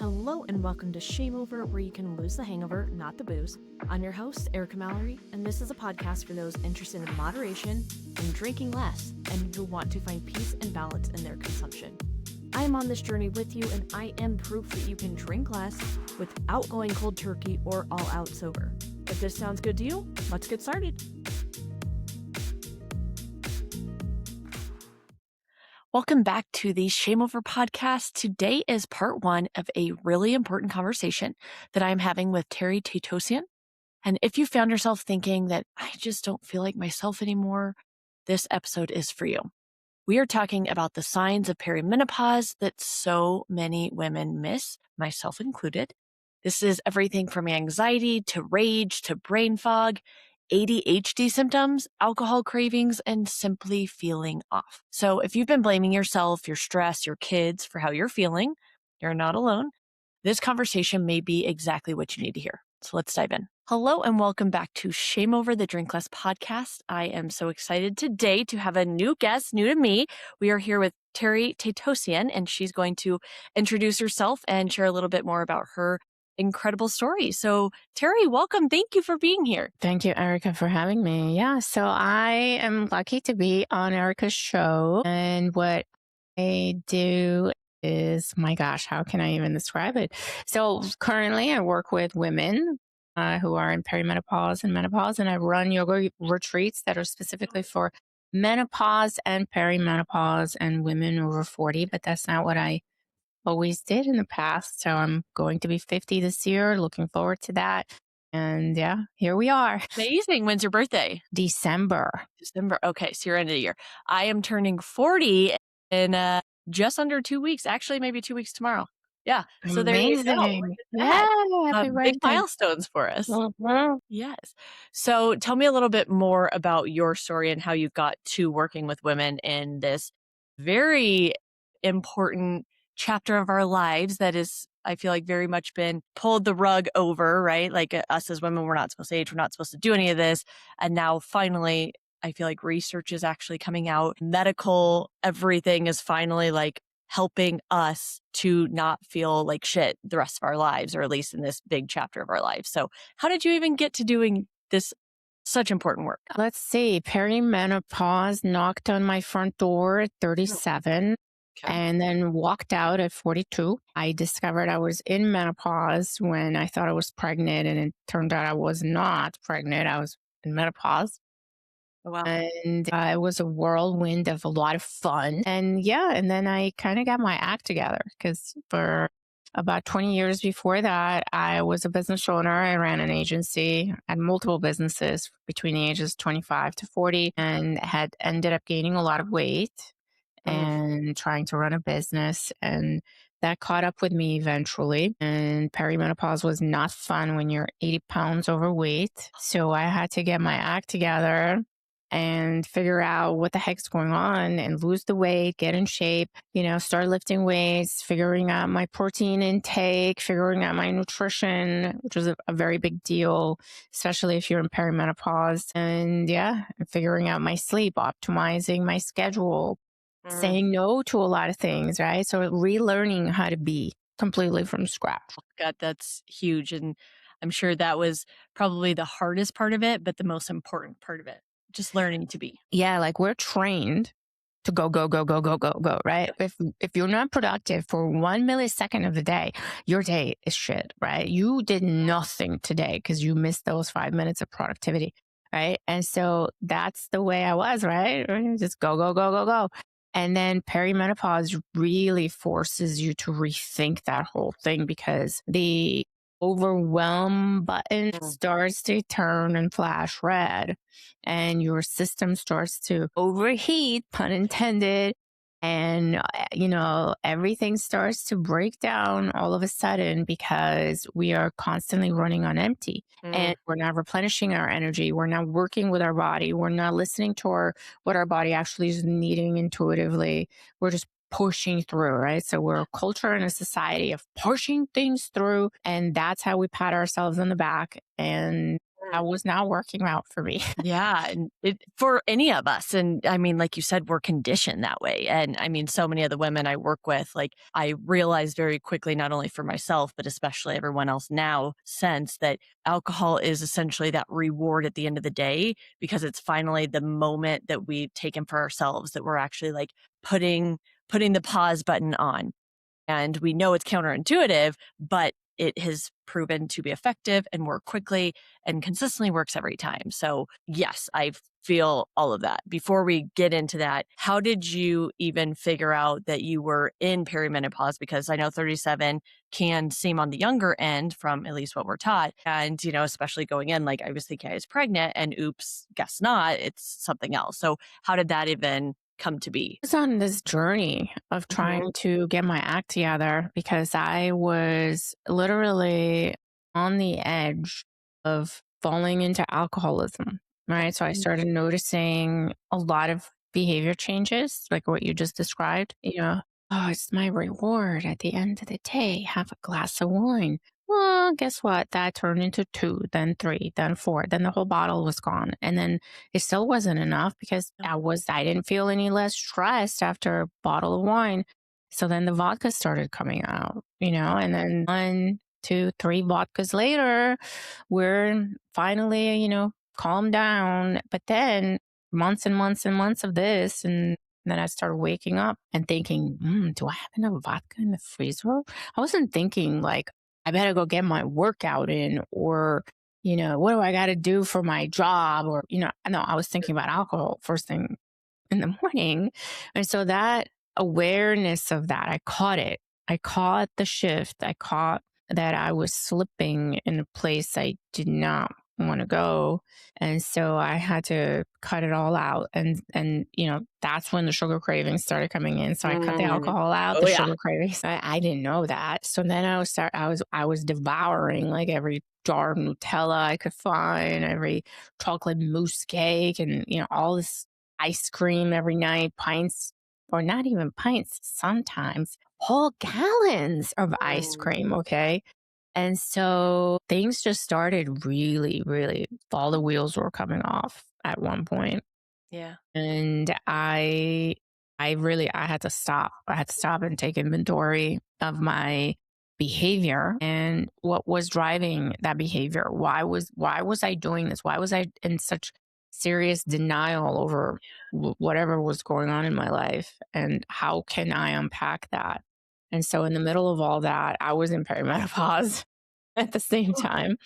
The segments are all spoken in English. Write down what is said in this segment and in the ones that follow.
Hello and welcome to ShameOver, where you can lose the hangover, not the booze. I'm your host, Erica Mallery, and this is a podcast for those interested in moderation and drinking less, and who want to find peace and balance in their consumption. I am on this journey with you, and I am proof that you can drink less without going cold turkey or all out sober. If this sounds good to you, let's get started. Welcome back to the ShameOver podcast. Today is part one of a really important conversation that I'm having with Terry Tateossian. And if you found yourself thinking that I just don't feel like myself anymore, this episode is for you. We are talking about the signs of perimenopause that so many women miss, myself included. This is everything from anxiety to rage to brain fog, ADHD symptoms, alcohol cravings, and simply feeling off. So if you've been blaming yourself, your stress, your kids for how you're feeling, you're not alone. This conversation may be exactly what you need to hear. So let's dive in. Hello and welcome back to ShameOver, the Drink Less podcast. I am so excited today to have a new guest, new to me. We are here with Terry Tateossian, and she's going to introduce herself and share a little bit more about her incredible story. So Terry, welcome. Thank you for being here. Thank you, Erica, for having me. Yeah, so I am lucky to be on Erica's show. And what I do is, my gosh, how can I even describe it? So currently I work with women who are in perimenopause and menopause, and I run yoga retreats that are specifically for menopause and perimenopause and women over 40, but that's not what I always did in the past. So I'm going to be 50 this year. Looking forward to that. And yeah, here we are. Amazing. When's your birthday? December. Okay, so you're end of the year. I am turning 40 in just under 2 weeks. Actually, maybe 2 weeks tomorrow. Yeah. So there you go. Yeah, happy birthday. Big milestones for us. Mhm. Yes. So tell me a little bit more about your story and how you got to working with women in this very important chapter of our lives that is, I feel like, very much been pulled the rug over, right? Like us as women, we're not supposed to age, we're not supposed to do any of this. And now finally, I feel like research is actually coming out. Medical, everything is finally like helping us to not feel like shit the rest of our lives, or at least in this big chapter of our lives. So how did you even get to doing this such important work? Let's see. Perimenopause knocked on my front door at 37. Okay. And then walked out at 42. I discovered I was in menopause when I thought I was pregnant, and it turned out I was not pregnant. I was in menopause. Oh, wow. And it was a whirlwind of a lot of fun. And yeah, and then I kind of got my act together, because for about 20 years before that, I was a business owner. I ran an agency, had multiple businesses between the ages 25 to 40, and had ended up gaining a lot of weight and trying to run a business. And that caught up with me eventually. And perimenopause was not fun when you're 80 pounds overweight. So I had to get my act together and figure out what the heck's going on and lose the weight, get in shape, start lifting weights, figuring out my protein intake, figuring out my nutrition, which was a very big deal, especially if you're in perimenopause. And yeah, figuring out my sleep, optimizing my schedule, saying no to a lot of things, right? So relearning how to be completely from scratch. God, that's huge. And I'm sure that was probably the hardest part of it, but the most important part of it, just learning to be. Yeah, like we're trained to go, right? If you're not productive for 1 millisecond of the day, your day is shit, right? You did nothing today because you missed those 5 minutes of productivity, right? And so that's the way I was, right? Just go. And then perimenopause really forces you to rethink that whole thing, because the overwhelm button starts to turn and flash red, and your system starts to overheat, pun intended. And, everything starts to break down all of a sudden, because we are constantly running on empty and we're not replenishing our energy. We're not working with our body. We're not listening to what our body actually is needing intuitively. We're just pushing through, right? So we're a culture and a society of pushing things through, and that's how we pat ourselves on the back. And that was not working out for me. Yeah, and for any of us, and I mean, like you said, we're conditioned that way, and I mean, so many of the women I work with, like, I realized very quickly, not only for myself, but especially everyone else now, sense that alcohol is essentially that reward at the end of the day, because it's finally the moment that we've taken for ourselves that we're actually, like, putting the pause button on. And we know it's counterintuitive, but it has proven to be effective and work quickly and consistently works every time. So, yes, I feel all of that. Before we get into that, how did you even figure out that you were in perimenopause? Because I know 37 can seem on the younger end from at least what we're taught. And, especially going in, like I was thinking I was pregnant and oops, guess not, it's something else. So, how did that even come to be? I was on this journey of Mhm. trying to get my act together because I was literally on the edge of falling into alcoholism, right? So I started noticing a lot of behavior changes, like what you just described. Oh, it's my reward at the end of the day. Have a glass of wine. Well, guess what? That turned into two, then three, then four, then the whole bottle was gone. And then it still wasn't enough because I didn't feel any less stressed after a bottle of wine. So then the vodka started coming out, and then one, two, three vodkas later, we're finally, calmed down. But then months and months and months of this, and then I started waking up and thinking, do I have enough vodka in the freezer? I wasn't thinking like, I better go get my workout in, or, what do I got to do for my job? Or, no, I was thinking about alcohol first thing in the morning. And so that awareness of that, I caught it. I caught the shift. I caught that I was slipping in a place I did not want to go. And so I had to cut it all out. And that's when the sugar cravings started coming in. So I cut the Mm. alcohol out, Oh, the yeah. sugar cravings. I didn't know that. So then I was devouring like every jar of Nutella I could find, every chocolate mousse cake, and all this ice cream every night, pints, or not even pints, sometimes whole gallons of ice cream. Mm. Okay. And so things just started really, really, all the wheels were coming off at one point. Yeah. And I had to stop. I had to stop and take inventory of my behavior and what was driving that behavior. Why was I doing this? Why was I in such serious denial over whatever was going on in my life? And how can I unpack that? And so in the middle of all that, I was in perimenopause at the same time.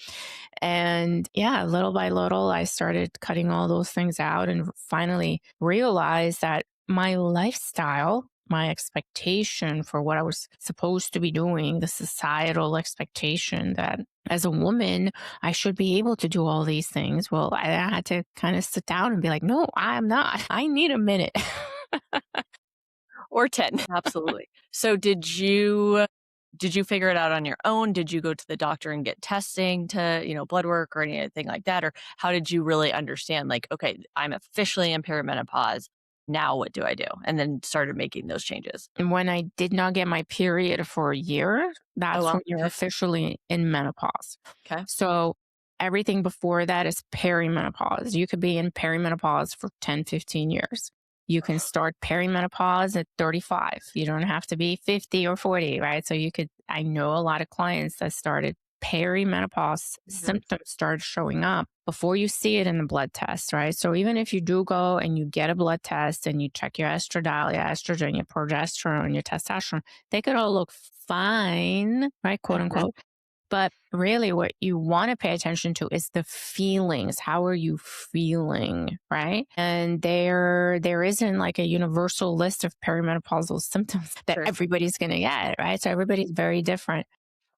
And yeah, little by little, I started cutting all those things out and finally realized that my lifestyle, my expectation for what I was supposed to be doing, the societal expectation that as a woman, I should be able to do all these things. Well, I had to kind of sit down and be like, no, I'm not. I need a minute. Or 10. Absolutely. So did you figure it out on your own? Did you go to the doctor and get testing to, blood work or anything like that? Or how did you really understand, like, okay, I'm officially in perimenopause. Now what do I do? And then started making those changes. And when I did not get my period for a year, Oh, that's well. when you're officially in menopause. Okay. So everything before that is perimenopause. You could be in perimenopause for 10, 15 years. You can start perimenopause at 35. You don't have to be 50 or 40, right? So I know a lot of clients that started perimenopause Mhm. symptoms started showing up before you see it in the blood test, right? So even if you do go and you get a blood test and you check your estradiol, your estrogen, your progesterone, your testosterone, they could all look fine, right? Quote Mhm. unquote. But really, what you want to pay attention to is the feelings. How are you feeling, right? And there isn't like a universal list of perimenopausal symptoms that Sure. everybody's going to get, right? So everybody's very different.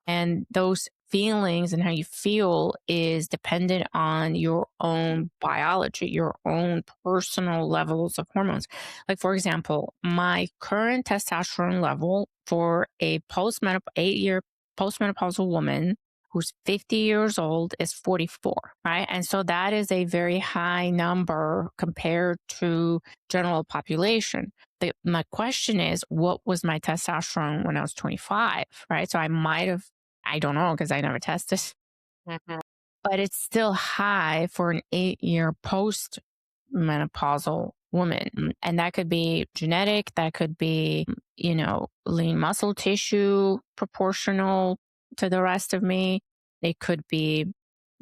And those feelings and how you feel is dependent on your own biology, your own personal levels of hormones. Like, for example, my current testosterone level for a 8-year postmenopausal woman who's 50 years old is 44, right? And so that is a very high number compared to general population. My question is, what was my testosterone when I was 25, right? So I don't know because I never tested. Mhm. but it's still high for an 8-year post-menopausal woman. And that could be genetic, that could be, lean muscle tissue proportional to the rest of me. It could be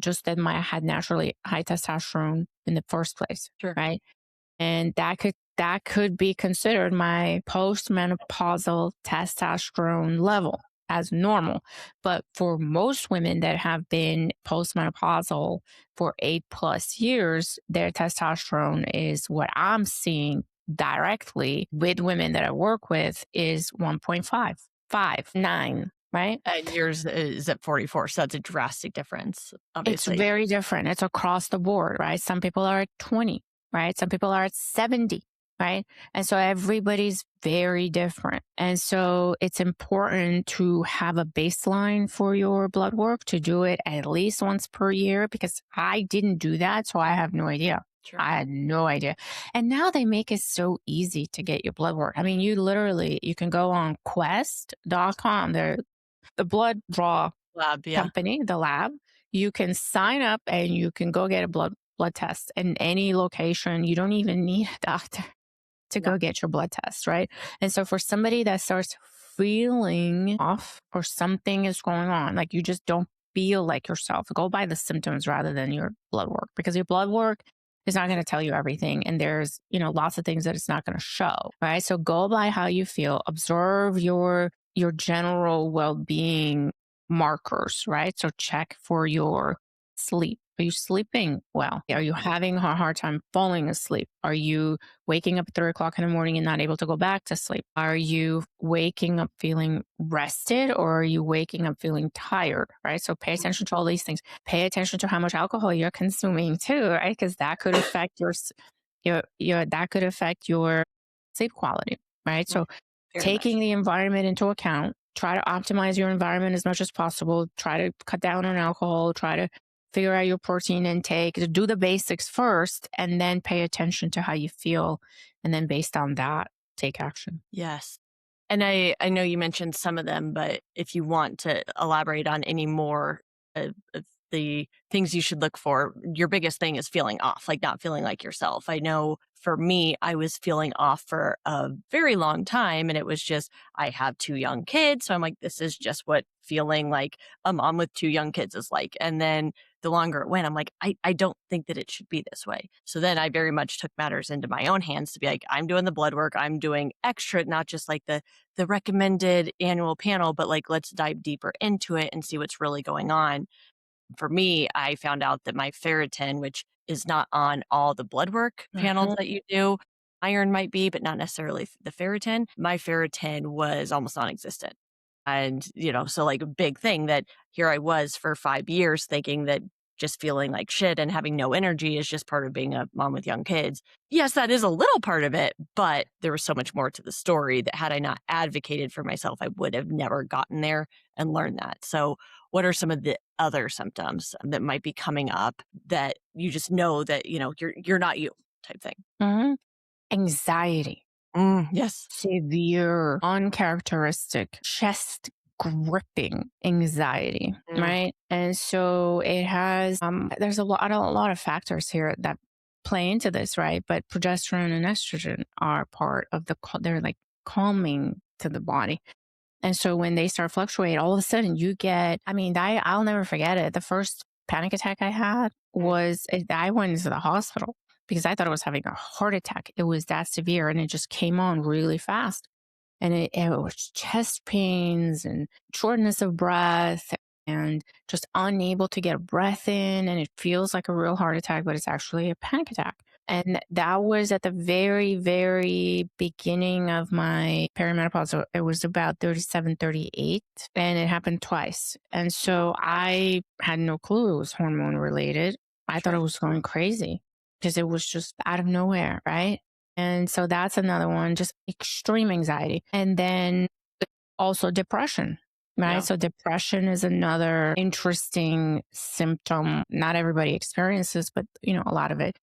just that I had naturally high testosterone in the first place, Sure. right? And that could be considered my postmenopausal testosterone level as normal. But for most women that have been postmenopausal for 8+ years, their testosterone is what I'm seeing directly with women that I work with is 1.5, 5, 9, right? And yours is at 44. So that's a drastic difference, It's obviously. very different. It's across the board, right? Some people are at 20, right? Some people are at 70, right? And so everybody's very different. And so it's important to have a baseline for your blood work, to do it at least once per year, because I didn't do that. So I have no idea. Sure. I had no idea. And now they make it so easy to get your blood work. I mean, you can go on quest.com. The blood draw Lab, yeah. company, the lab, you can sign up and you can go get a blood test in any location. You don't even need a doctor to No. go get your blood test, right? And so for somebody that starts feeling off or something is going on, like you just don't feel like yourself, go by the symptoms rather than your blood work, because your blood work is not going to tell you everything. And there's, lots of things that it's not going to show, right? So go by how you feel, observe your general well-being markers, right? So check for your sleep. Are you sleeping well? Are you having a hard time falling asleep? Are you waking up at 3 o'clock in the morning and not able to go back to sleep? Are you waking up feeling rested, or are you waking up feeling tired, right? So pay attention to all these things. Pay attention to how much alcohol you're consuming too, right? Because that could affect that could affect your sleep quality, right? So Very taking much. the environment into account, try to optimize your environment as much as possible, try to cut down on alcohol, try to figure out your protein intake, do the basics first, and then pay attention to how you feel. And then based on that, take action. Yes. And I know you mentioned some of them, but if you want to elaborate on any more of the things you should look for, your biggest thing is feeling off, like not feeling like yourself. I know for me, I was feeling off for a very long time. And it was just, I have 2 young kids. So I'm like, this is just what feeling like a mom with 2 young kids is like. And then the longer it went, I'm like, I don't think that it should be this way. So then I very much took matters into my own hands to be like, I'm doing the blood work. I'm doing extra, not just like the recommended annual panel, but like, let's dive deeper into it and see what's really going on. For me, I found out that my ferritin, which is not on all the blood work panels Mhm. that you do, iron might be, but not necessarily the ferritin. My ferritin was almost non-existent. And, so like a big thing that here I was for 5 years thinking that just feeling like shit and having no energy is just part of being a mom with young kids. Yes, that is a little part of it, but there was so much more to the story that had I not advocated for myself, I would have never gotten there and learned that. So, what are some of the other symptoms that might be coming up that you just know that, you're not you type thing? Mhm. Anxiety. Yes. Severe, uncharacteristic, chest gripping anxiety, Mm, right? And so it has, there's a lot of factors here that play into this, right? But progesterone and estrogen are part of they're like calming to the body. And so when they start fluctuating, all of a sudden you get, I mean, I'll never forget it. The first panic attack I had mm. I went into the hospital because I thought I was having a heart attack. It was that severe and it just came on really fast. And it was chest pains and shortness of breath and just unable to get a breath in. And it feels like a real heart attack, but it's actually a panic attack. And that was at the very, very beginning of my perimenopause. So it was about 37, 38, and it happened twice. And so I had no clue it was hormone related. I thought Sure. it was going crazy because it was just out of nowhere, right? And so that's another one, just extreme anxiety. And then also depression, right? Yeah. So depression is another interesting symptom. Not everybody experiences, but a lot of it,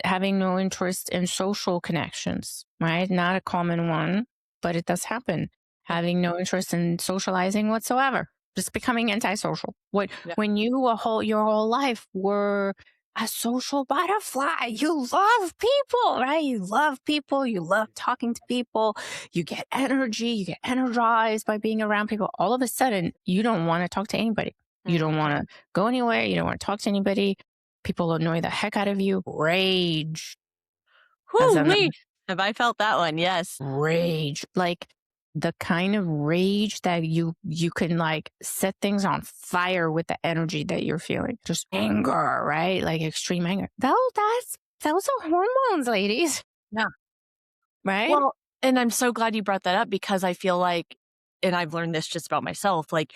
having no interest in social connections, right? Not a common one, but it does happen. Yeah. Having no interest in socializing whatsoever. just becoming antisocial. Yeah. When you your whole life were a social butterfly, you love people, right? You love people. You love talking to people. You get energy. You get energized by being around people. All of a sudden, you don't want to talk to anybody. You don't want to go anywhere. You don't want to talk to anybody. People annoy the heck out of you. Rage as an Whoo-wee. Have I felt that one? Yes. rage, like the kind of rage that you can like set things on fire with the energy that you're feeling. Just anger, right? Like extreme anger. Those are hormones, ladies, Yeah. right? Well, and I'm so glad you brought that up because I feel like, and I've learned this just about myself, like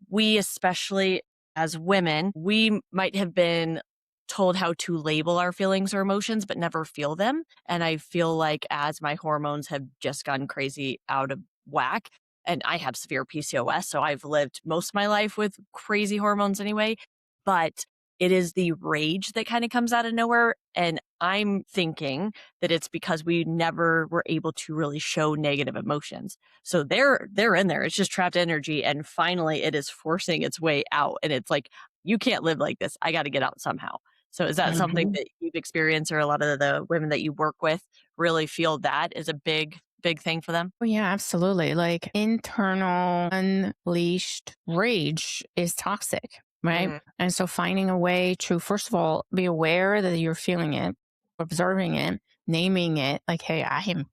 we, especially as women, we might have been told how to label our feelings or emotions, but never feel them. And I feel like as my hormones have just gone crazy out of whack, and I have severe PCOS, so I've lived most of my life with crazy hormones anyway, but it is the rage that kind of comes out of nowhere. And I'm thinking that it's because we never were able to really show negative emotions. So they're in there. It's just trapped energy. And finally it is forcing its way out. And it's like, you can't live like this. I got to get out somehow. So is that something Mhm. that you've experienced, or a lot of the women that you work with really feel that is a big thing for them? Oh, yeah, absolutely. Like internal unleashed rage is toxic, right? Mm, And so finding a way to, first of all, be aware that you're feeling it, observing it, naming it, like, hey, I'm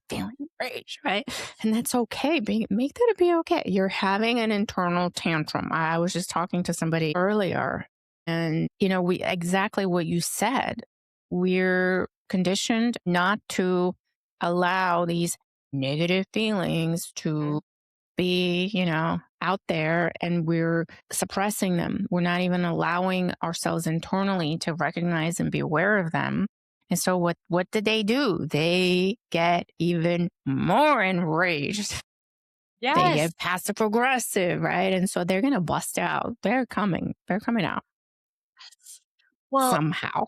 feeling rage, right? And that's okay. Make that be okay. You're having an internal tantrum. I was just talking to somebody earlier, and we exactly what you said. We're conditioned not to allow these negative feelings mm. to be, out there, and we're suppressing them. We're not even allowing ourselves internally to recognize and be aware of them. And so what did they do? They get even more enraged. They Yes. get passive aggressive, right? And so they're going to bust out. They're coming. They're coming out Well, somehow.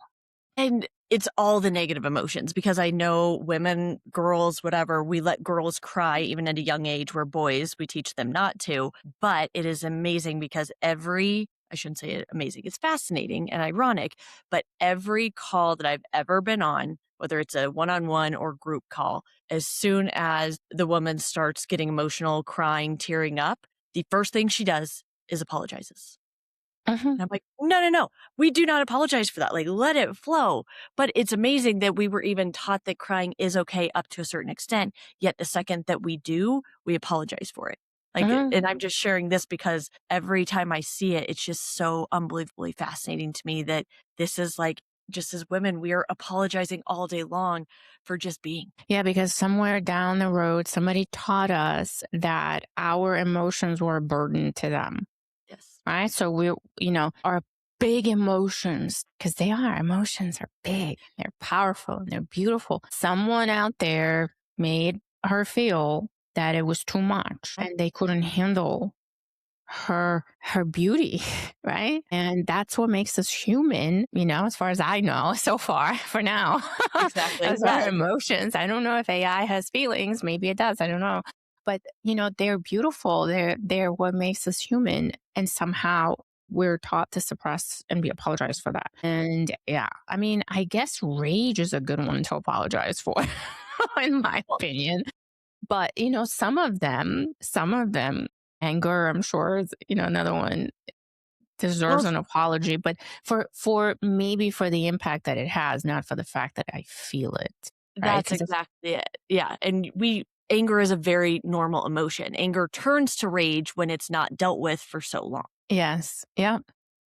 and it's all the negative emotions because I know women, girls, whatever, we let girls cry even at a young age, where boys, we teach them not to. But it is amazing because I shouldn't say it amazing, it's fascinating and ironic, but every call that I've ever been on, whether it's a one-on-one or group call, as soon as the woman starts getting emotional, crying, tearing up, the first thing she does is apologizes. Mhm. And I'm like, "No, no, no. We do not apologize for that. Like, let it flow." But it's amazing that we were even taught that crying is okay up to a certain extent. Yet the second that we do, we apologize for it. Like, Mhm. and I'm just sharing this because every time I see it, it's just so unbelievably fascinating to me that this is like, just as women, we are apologizing all day long for just being. Yeah, because somewhere down the road, somebody taught us that our emotions were a burden to them, Yes. right? So our big emotions, because emotions are big, they're powerful, and they're beautiful. Someone out there made her feel that it was too much and they couldn't handle her beauty, right? And that's what makes us human, as far as I know so far for now. Exactly. As our Yes. emotions. I don't know if AI has feelings, maybe it does, I don't know. But they're beautiful. They're what makes us human, and somehow we're taught to suppress and be apologized for that. And yeah, I mean, I guess rage is a good one to apologize for in my Well, opinion. But, some of them, anger, I'm sure is, another one well, deserves an apology, but for maybe for the impact that it has, not for the fact that I feel it, right? that's Because exactly it. Yeah, and anger is a very normal emotion. Anger turns to rage when it's not dealt with for so long. yes, yeah.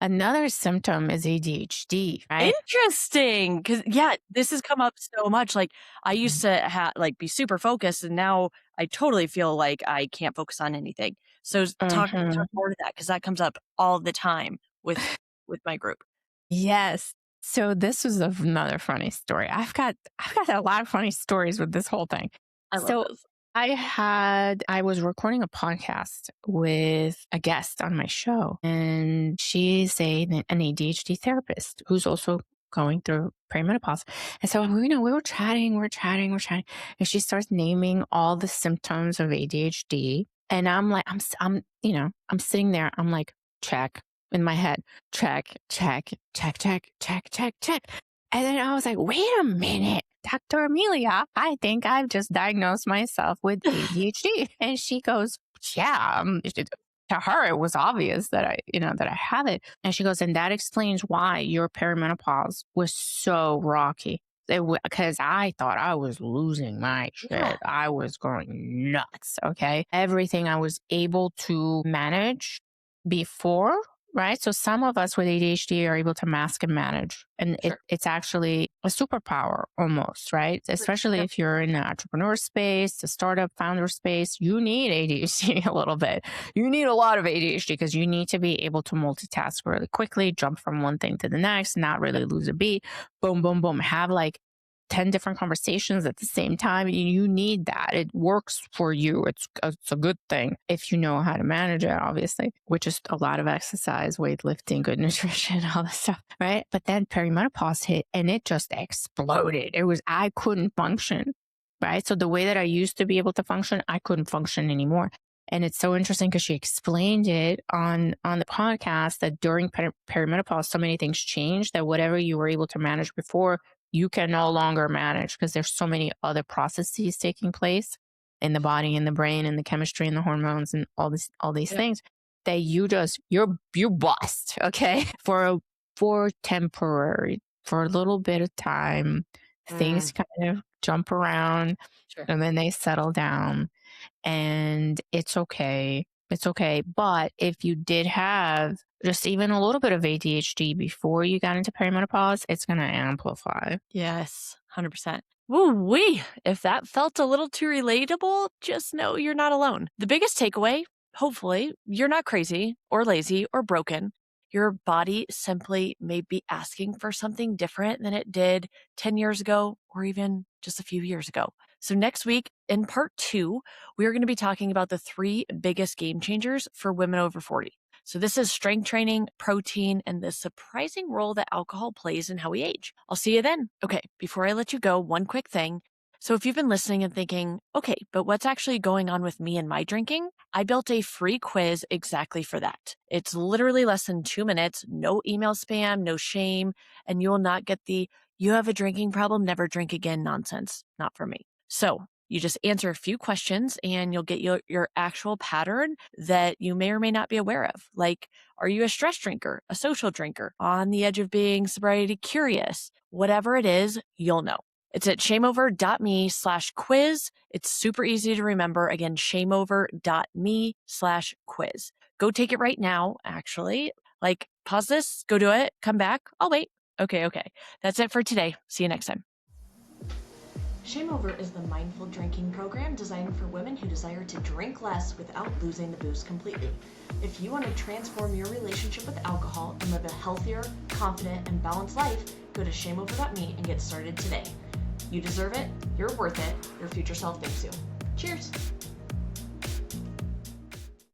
Another symptom is ADHD, right? Interesting, because yeah, this has come up so much. Like, I used to be super focused, and now I totally feel like I can't focus on anything. So talk Mhm. more to that, because that comes up all the time with my group. Yes. So this was another funny story. I've got a lot of funny stories with this whole thing. I love So those. I was recording a podcast with a guest on my show, and she's an ADHD therapist who's also going through perimenopause. And so we were chatting, and she starts naming all the symptoms of ADHD. And I'm like, I'm sitting there. I'm like, check in my head, check, check, check, check, check, check, check. And then I was like, wait a minute, Dr. Amelia, I think I've just diagnosed myself with ADHD. And she goes, yeah, to her, it was obvious that I have it. And she goes, and that explains why your perimenopause was so rocky. Because I thought I was losing my shit. Yeah. I was going nuts. Okay. Everything I was able to manage before, right? So some of us with ADHD are able to mask and manage. And Sure. it's actually a superpower almost, right? Especially Yep. if you're in the entrepreneur space, the startup founder space, you need ADHD a little bit. You need a lot of ADHD because you need to be able to multitask really quickly, jump from one thing to the next, not really lose a beat. Boom, boom, boom. Have like 10 different conversations at the same time. You need that. It works for you. It's a good thing if you know how to manage it, obviously, which is a lot of exercise, weightlifting, good nutrition, all this stuff, right? But then perimenopause hit and it just exploded. I couldn't function, right? So the way that I used to be able to function, I couldn't function anymore. And it's so interesting because she explained it on the podcast that during perimenopause, so many things changed that whatever you were able to manage before, you can no longer manage because there's so many other processes taking place in the body, in the brain, in the chemistry, and the hormones, and all these things that you bust, okay? For temporary, for a little bit of time, things kind of jump around, Sure. and then they settle down, and it's okay. It's okay. But if you did have just even a little bit of ADHD before you got into perimenopause, it's going to amplify. Yes, 100%. Woo-wee! If that felt a little too relatable, just know you're not alone. The biggest takeaway, hopefully, you're not crazy or lazy or broken. Your body simply may be asking for something different than it did 10 years ago or even just a few years ago. So next week, in part 2, we are going to be talking about the 3 biggest game changers for women over 40. So this is strength training, protein, and the surprising role that alcohol plays in how we age. I'll see you then. Okay, before I let you go, one quick thing. So if you've been listening and thinking, okay, but what's actually going on with me and my drinking? I built a free quiz exactly for that. It's literally less than 2 minutes, no email spam, no shame, and you will not get the "you have a drinking problem, never drink again" nonsense. Not for me. So you just answer a few questions and you'll get your actual pattern that you may or may not be aware of. Like, are you a stress drinker, a social drinker, on the edge of being sobriety curious? Whatever it is, you'll know. It's at shameover.me/quiz. It's super easy to remember. Again, shameover.me/quiz. Go take it right now, actually. Like, pause this, go do it, come back. I'll wait. Okay. That's it for today. See you next time. ShameOver is the mindful drinking program designed for women who desire to drink less without losing the booze completely. If you want to transform your relationship with alcohol and live a healthier, confident, and balanced life, go to shameover.me and get started today. You deserve it, you're worth it, your future self thanks you. Cheers!